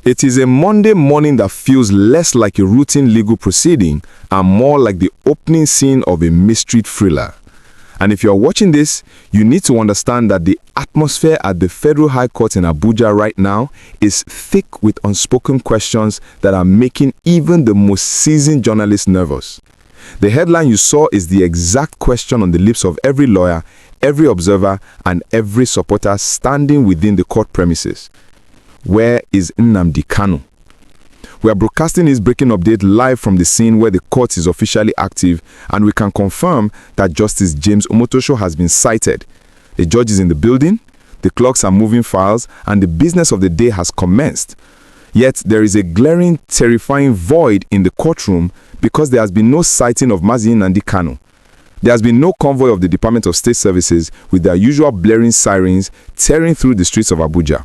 It is a Monday morning that feels less like a routine legal proceeding and more like the opening scene of a mystery thriller. And if you're watching this, you need to understand that the atmosphere at the Federal High Court in Abuja right now is thick with unspoken questions that are making even the most seasoned journalists nervous. The headline you saw is the exact question on the lips of every lawyer, every observer, and every supporter standing within the court premises. Where is Nnamdi Kanu? We are broadcasting his breaking update live from the scene where the court is officially active, and we can confirm that Justice James Omotosho has been cited. The judge is in the building, the clerks are moving files, and the business of the day has commenced. Yet there is a glaring, terrifying void in the courtroom because there has been no sighting of Mazi Nnamdi Kanu. There has been no convoy of the Department of State Services with their usual blaring sirens tearing through the streets of Abuja.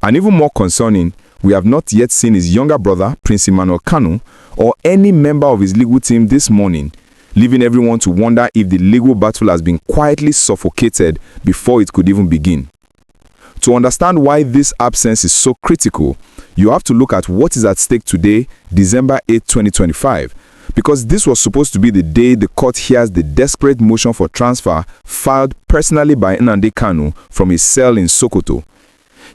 And even more concerning, we have not yet seen his younger brother, Prince Emmanuel Kanu, or any member of his legal team this morning, leaving everyone to wonder if the legal battle has been quietly suffocated before it could even begin. To understand why this absence is so critical, you have to look at what is at stake today, December 8, 2025, because this was supposed to be the day the court hears the desperate motion for transfer filed personally by Nnamdi Kanu from his cell in Sokoto.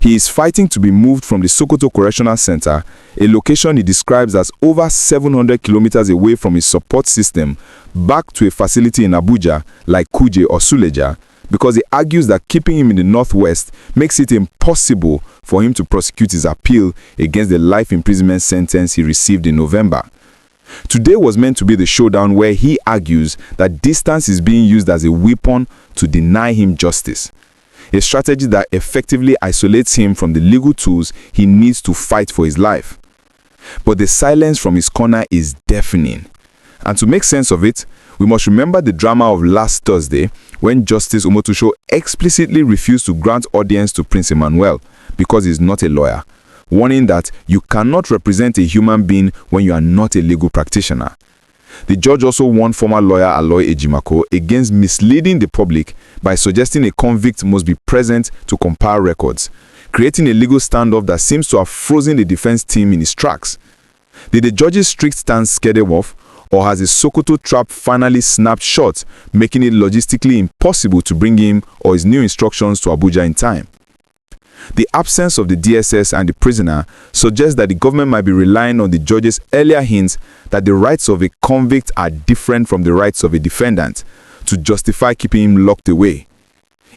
He is fighting to be moved from the Sokoto Correctional Center, a location he describes as over 700 kilometers away from his support system, back to a facility in Abuja like Kuje or Suleja, because he argues that keeping him in the northwest makes it impossible for him to prosecute his appeal against the life imprisonment sentence he received in November. Today was meant to be the showdown where he argues that distance is being used as a weapon to deny him justice, a strategy that effectively isolates him from the legal tools he needs to fight for his life. But the silence from his corner is deafening. And to make sense of it, we must remember the drama of last Thursday when Justice Omotosho explicitly refused to grant audience to Prince Emmanuel because he is not a lawyer, warning that you cannot represent a human being when you are not a legal practitioner. The judge also warned former lawyer Aloy Ejimako against misleading the public by suggesting a convict must be present to compile records, creating a legal standoff that seems to have frozen the defense team in its tracks. Did the judge's strict stance scare them off, or has the Sokoto Trap finally snapped shut, making it logistically impossible to bring him or his new instructions to Abuja in time? The absence of the DSS and the prisoner suggests that the government might be relying on the judge's earlier hints that the rights of a convict are different from the rights of a defendant to justify keeping him locked away.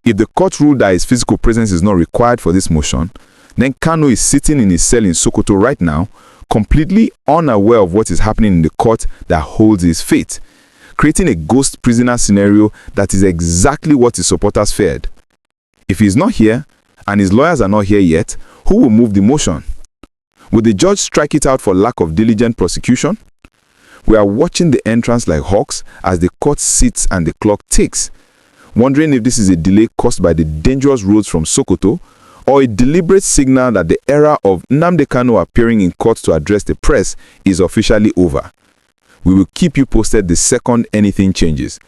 If the court ruled that his physical presence is not required for this motion, then Kanu is sitting in his cell in Sokoto right now, completely unaware of what is happening in the court that holds his fate, creating a ghost prisoner scenario that is exactly what his supporters feared. If he is not here, and his lawyers are not here yet, who will move the motion? Will the judge strike it out for lack of diligent prosecution? We are watching the entrance like hawks as the court sits and the clock ticks, wondering if this is a delay caused by the dangerous roads from Sokoto, or a deliberate signal that the era of Nnamdi Kanu appearing in court to address the press is officially over. We will keep you posted the second anything changes.